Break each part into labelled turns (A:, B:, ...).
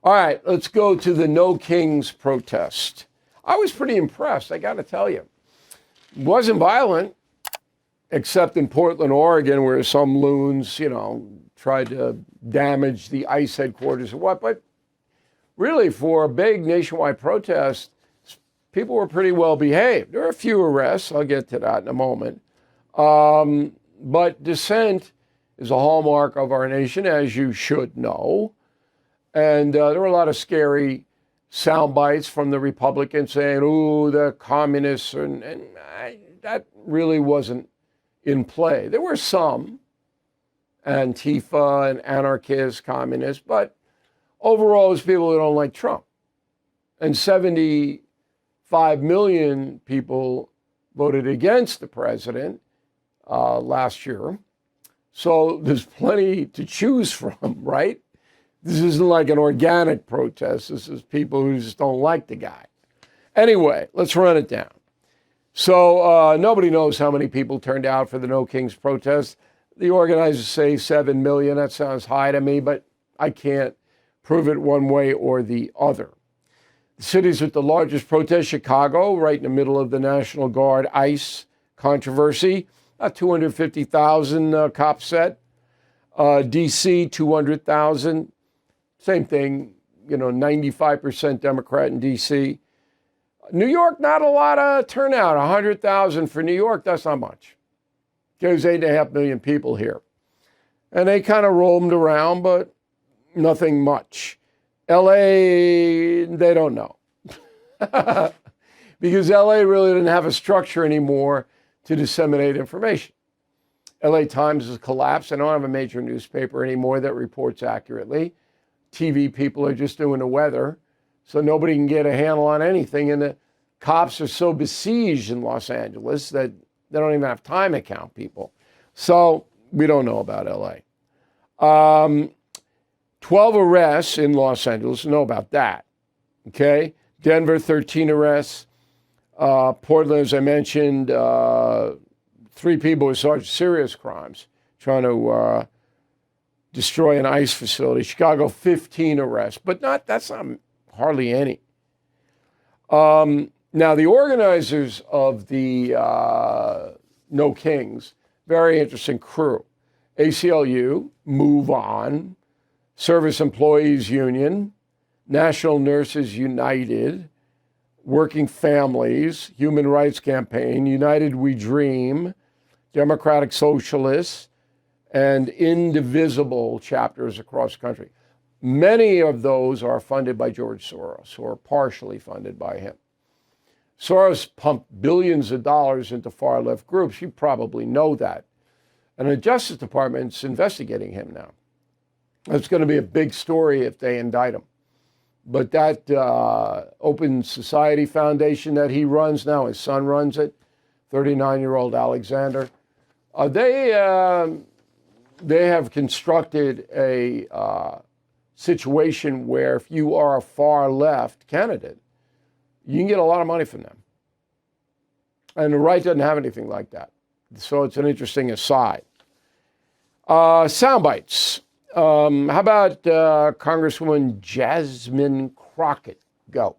A: All right, let's go to the No Kings protest. I was pretty impressed, I got to tell you. It wasn't violent, except in Portland, Oregon, where some loons, tried to damage the ICE headquarters or what. But really, for a big nationwide protest, people were pretty well behaved. There were a few arrests. I'll get to that in a moment. But dissent is a hallmark of our nation, as you should know. And there were a lot of scary sound bites from the Republicans saying, ooh, the communists, that really wasn't in play. There were some Antifa and anarchists, communists, but overall, it's people who don't like Trump. And 75 million people voted against the president last year. So there's plenty to choose from, right? This isn't like an organic protest. This is people who just don't like the guy. Anyway, let's run it down. So nobody knows how many people turned out for the No Kings protest. The organizers say 7 million. That sounds high to me, but I can't prove it one way or the other. The cities with the largest protest, Chicago, right in the middle of the National Guard ICE controversy, 250,000 cops said. D.C., 200,000. Same thing, 95% Democrat in D.C. New York, not a lot of turnout, 100,000 for New York. That's not much. There's 8.5 million people here. And they kind of roamed around, but nothing much. L.A., they don't know. Because L.A. really didn't have a structure anymore to disseminate information. L.A. Times has collapsed. I don't have a major newspaper anymore that reports accurately. TV people are just doing the weather, so nobody can get a handle on anything. And the cops are so besieged in Los Angeles that they don't even have time to count people. So we don't know about L.A. 12 arrests in Los Angeles, know about that. Okay? Denver, 13 arrests. Portland, as I mentioned, 3 people were charged with serious crimes, trying to destroy an ICE facility. Chicago, 15 arrests, but that's not hardly any. Now, the organizers of the No Kings, very interesting crew. ACLU, Move On, Service Employees Union, National Nurses United, Working Families, Human Rights Campaign, United We Dream, Democratic Socialists, and Indivisible chapters across the country. Many of those are funded by George Soros, or partially funded by him. Soros pumped billions of dollars into far-left groups. You probably know that. And the Justice Department's investigating him now. It's going to be a big story if they indict him. But that Open Society Foundation that he runs now, his son runs it, 39-year-old Alexander, they have constructed a situation where if you are a far-left candidate, you can get a lot of money from them. And the right doesn't have anything like that. So it's an interesting aside. Sound bites. How about Congresswoman Jasmine Crockett? Go.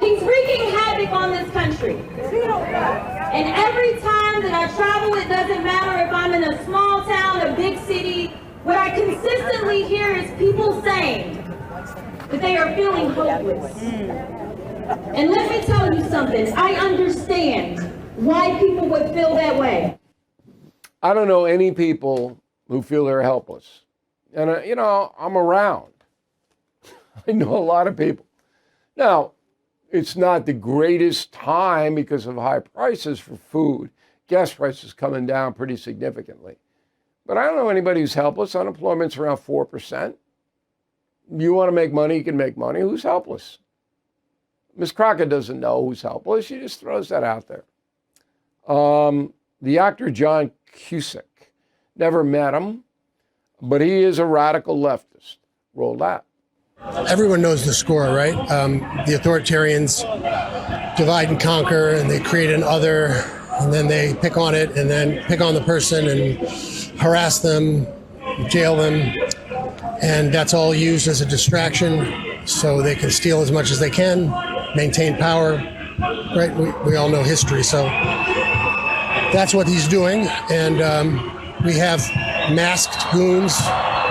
B: He's wreaking havoc on this country. And every time that I travel, it doesn't matter if I'm in a small town, a big city, what I consistently hear is people saying that they are feeling hopeless. And let me tell you something. I understand why people would feel that way.
A: I don't know any people who feel they're helpless. And, I'm around. I know a lot of people. Now, it's not the greatest time because of high prices for food. Gas prices coming down pretty significantly. But I don't know anybody who's helpless. Unemployment's around 4%. You want to make money, you can make money. Who's helpless? Ms. Crockett doesn't know who's helpless. She just throws that out there. The actor John Cusack, never met him, but he is a radical leftist. Roll that.
C: Everyone knows the score, right? The authoritarians divide and conquer, and they create an other, and then they pick on it, and then pick on the person and harass them, jail them. And that's all used as a distraction so they can steal as much as they can, maintain power, right? We all know history, so that's what he's doing. And we have masked goons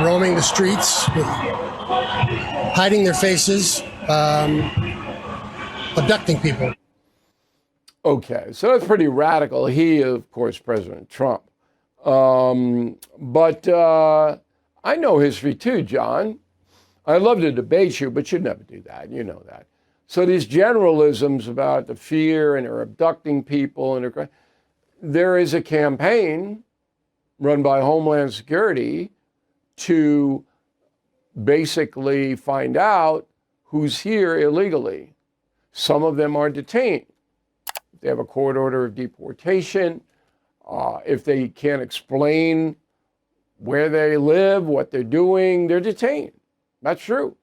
C: roaming the streets, hiding their faces, abducting people.
A: Okay, so that's pretty radical. He, of course, President Trump. But I know history too, John. I'd love to debate you, but you'd never do that. You know that. So these generalisms about the fear and they're abducting people, and there is a campaign run by Homeland Security to basically find out who's here illegally. Some of them are detained. They have a court order of deportation. If they can't explain where they live, what they're doing, they're detained. That's true.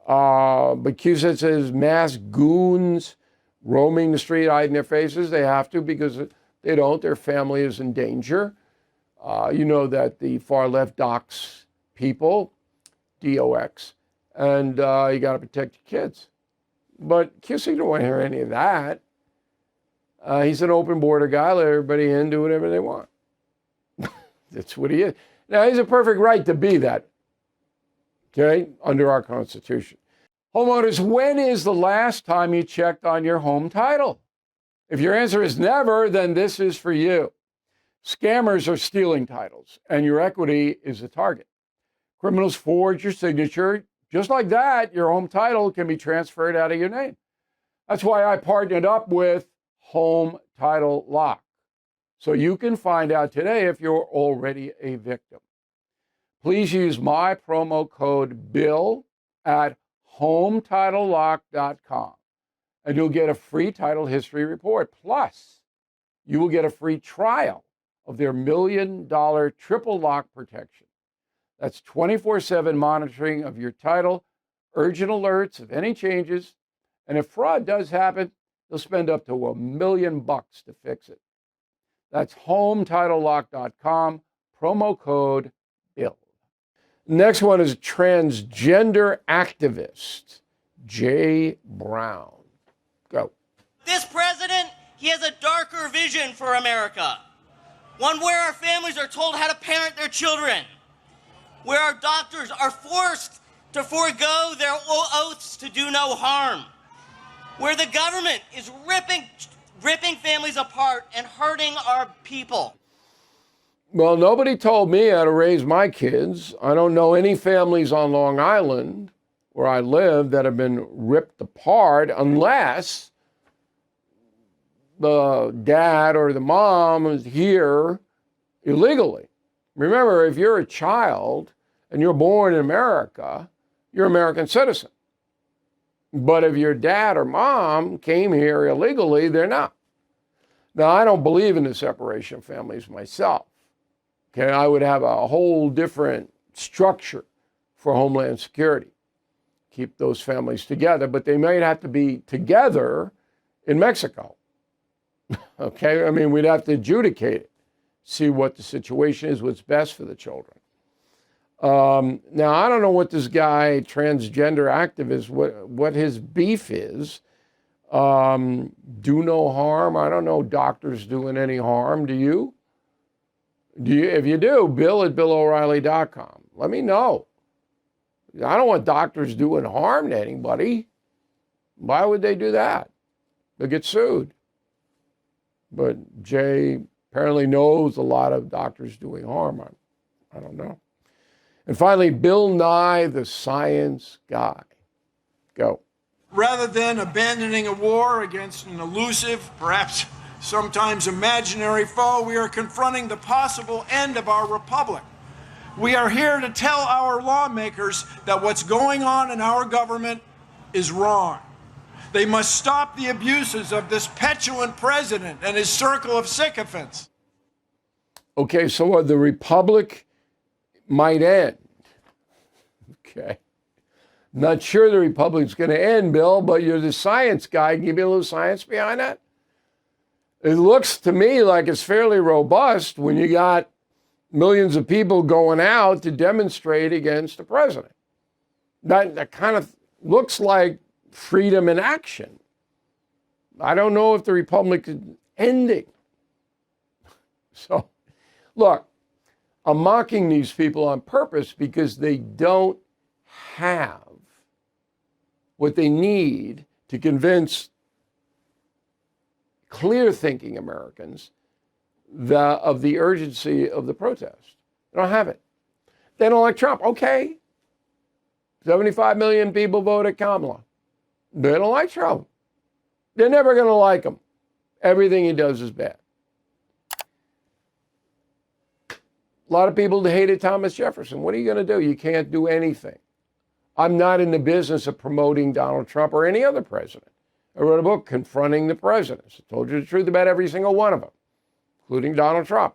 A: But Cusack says mass goons roaming the street, hiding their faces. They have to, because if they don't, their family is in danger. You know that the far left dox people, DOX, and you got to protect your kids. But Cusack don't want to hear any of that. He's an open border guy. Let everybody in, do whatever they want. That's what he is. Now, he's a perfect right to be that, okay, under our Constitution. Homeowners, when is the last time you checked on your home title? If your answer is never, then this is for you. Scammers are stealing titles, and your equity is a target. Criminals forge your signature. Just like that, your home title can be transferred out of your name. That's why I partnered up with Home Title Lock, so you can find out today if you're already a victim. Please use my promo code BILL at HometitleLock.com, and you'll get a free title history report. Plus, you will get a free trial of their $1 million triple lock protection. That's 24/7 monitoring of your title, urgent alerts of any changes, and if fraud does happen, they'll spend up to $1 million to fix it. That's HometitleLock.com, promo code BILL. Next one is transgender activist Jay Brown. Go.
D: This president, he has a darker vision for America. One where our families are told how to parent their children, where our doctors are forced to forego their oaths to do no harm, where the government is ripping families apart and hurting our people.
A: Well, nobody told me how to raise my kids. I don't know any families on Long Island where I live that have been ripped apart unless the dad or the mom is here illegally. Remember, if you're a child and you're born in America, you're an American citizen. But if your dad or mom came here illegally, they're not. Now, I don't believe in the separation of families myself. Okay, I would have a whole different structure for Homeland Security. Keep those families together, but they might have to be together in Mexico. Okay, I mean, we'd have to adjudicate it, see what the situation is, what's best for the children. Now, I don't know what this guy, transgender activist, what his beef is. Do no harm. I don't know doctors doing any harm. Do you? If you do, Bill at BillO'Reilly.com. Let me know. I don't want doctors doing harm to anybody. Why would they do that? They'll get sued. But Jay apparently knows a lot of doctors doing harm. I don't know. And finally, Bill Nye, the science guy. Go.
E: Rather than abandoning a war against an elusive, perhaps sometimes imaginary foe, we are confronting the possible end of our republic. We are here to tell our lawmakers that what's going on in our government is wrong. They must stop the abuses of this petulant president and his circle of sycophants.
A: Okay, so the republic might end. Okay. Not sure the republic's going to end, Bill, but you're the science guy. Give me a little science behind that. It looks to me like it's fairly robust when you got millions of people going out to demonstrate against the president. That kind of looks like freedom in action. I don't know if the republic is ending. So, look, I'm mocking these people on purpose because they don't have what they need to convince clear-thinking Americans of the urgency of the protest. They don't have it. They don't like Trump. Okay. 75 million people voted Kamala. They don't like Trump. They're never going to like him. Everything he does is bad. A lot of people hated Thomas Jefferson. What are you going to do? You can't do anything. I'm not in the business of promoting Donald Trump or any other president. I wrote a book, Confronting the Presidents. I told you the truth about every single one of them, including Donald Trump.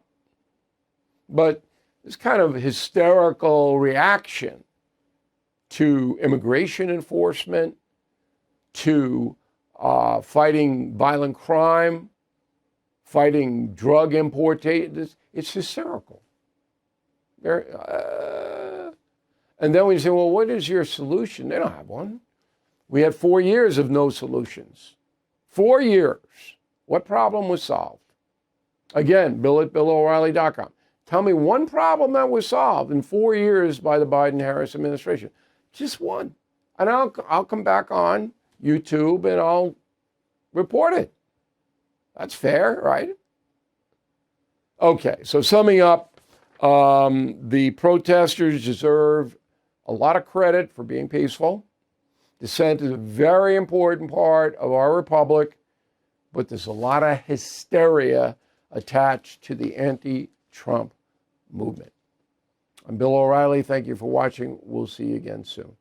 A: But this kind of hysterical reaction to immigration enforcement, to fighting violent crime, fighting drug importation, it's hysterical. And then we say, well, what is your solution? They don't have one. We had 4 years of no solutions. 4 years. What problem was solved? Again, Bill at BillO'Reilly.com. Tell me one problem that was solved in 4 years by the Biden-Harris administration. Just one. And I'll come back on YouTube and I'll report it. That's fair, right? Okay, so summing up, the protesters deserve a lot of credit for being peaceful. Dissent is a very important part of our republic, but there's a lot of hysteria attached to the anti-Trump movement. I'm Bill O'Reilly. Thank you for watching. We'll see you again soon.